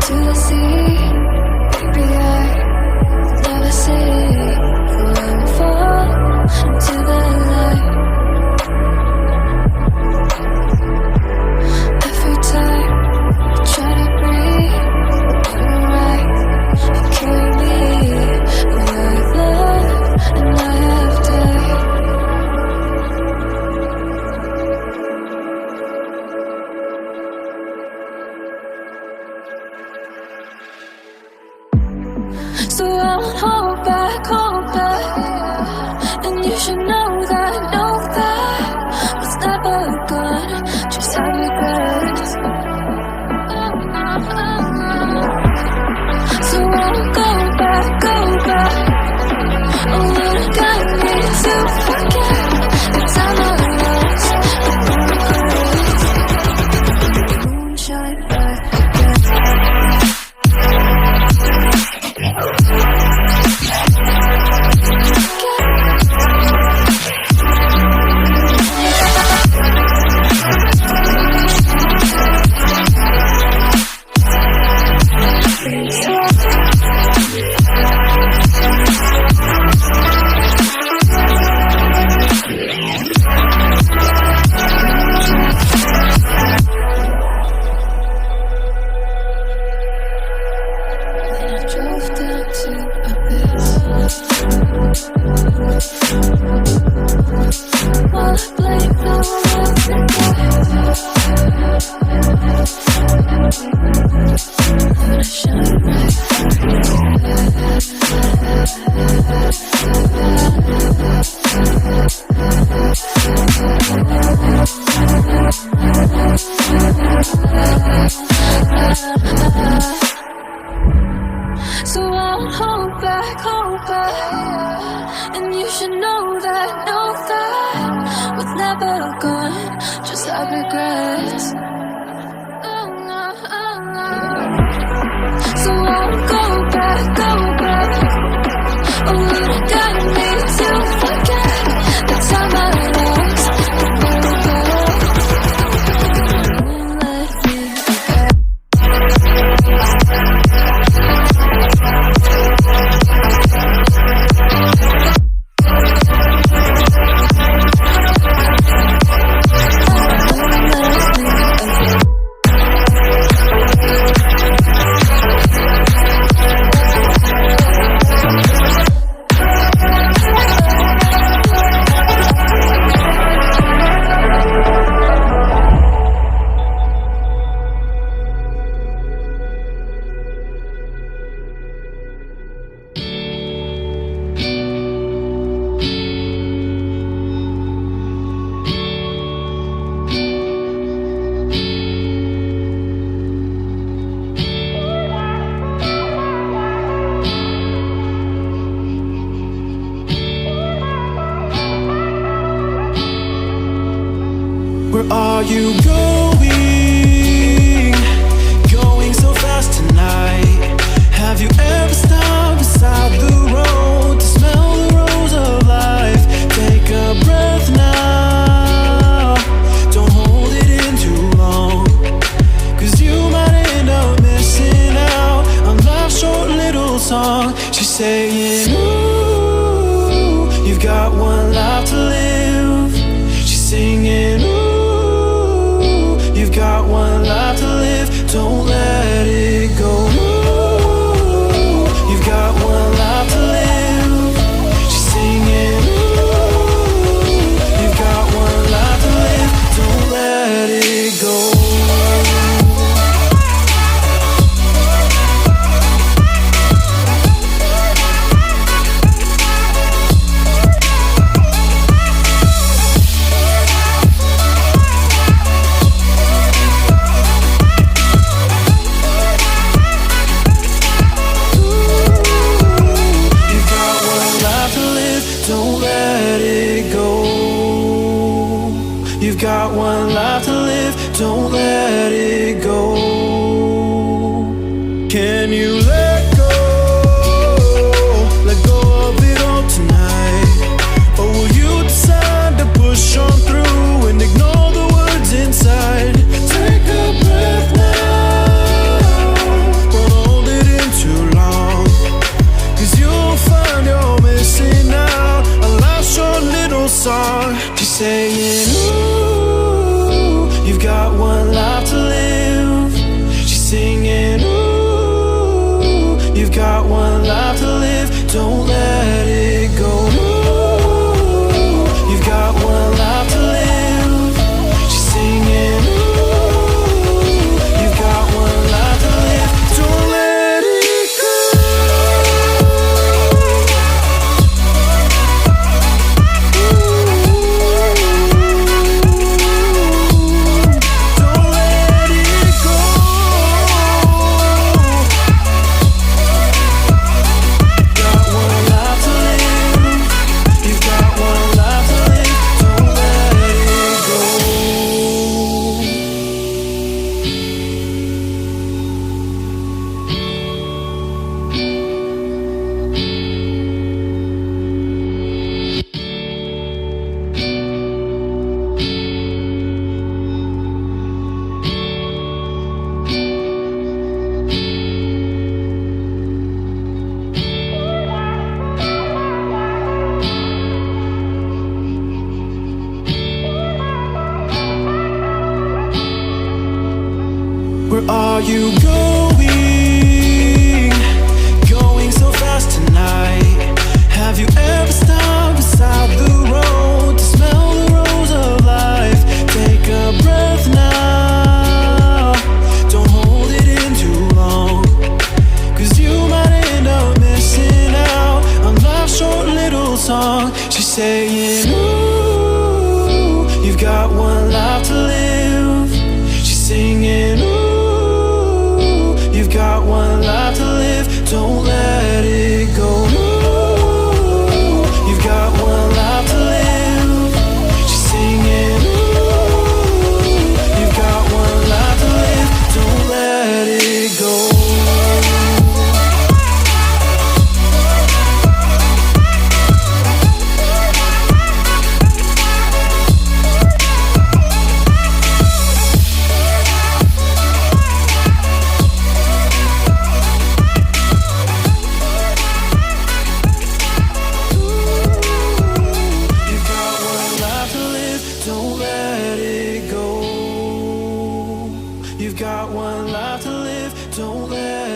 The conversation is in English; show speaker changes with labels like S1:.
S1: to the sea. Baby, I never say when we fall into the light. Every time I try to breathe, you're right. You carry me where I've loved and I have died. So I'll hold back, and you should know that was never gonna just have regrets. So I'll go back, oh, you got me to forget the time I lost, the moonshine back again. So I'll hold back, and you should know that was never gonna just have regrets. So I'll go back, oh, you got me to forget the time I lost, won't let me forget.
S2: Where are you going? Going so fast tonight. Have you ever stopped beside the road to smell the rose of life? Take a breath now. Don't hold it in too long, 'cause you might end up missing out on life's short little song. She's saying, ooh, you've got one life to live. She's singing, ooh, you've got one life to live, don't let it go. Ooh, you've got one life to live. She's singing, ooh, you've got one life to live, don't let it go. You've got one life to live, don't let it go. Can you let go of it all tonight? Or will you decide to push on through and ignore the words inside? Take a breath now, Where are you going? Going so fast tonight. Have you ever stopped beside the road to smell the rose of life? Take a breath now. Don't hold it in too long, 'cause you might end up missing out on life's short little song. She's saying, ooh, you've got one life to live. She's singing, ooh, you've got one life to live. Don't let it go. Ooh, you've got one life to live. She's singing, ooh, you've got one life to live. Don't let it go. Don't let it go. You've got one life to live. Don't let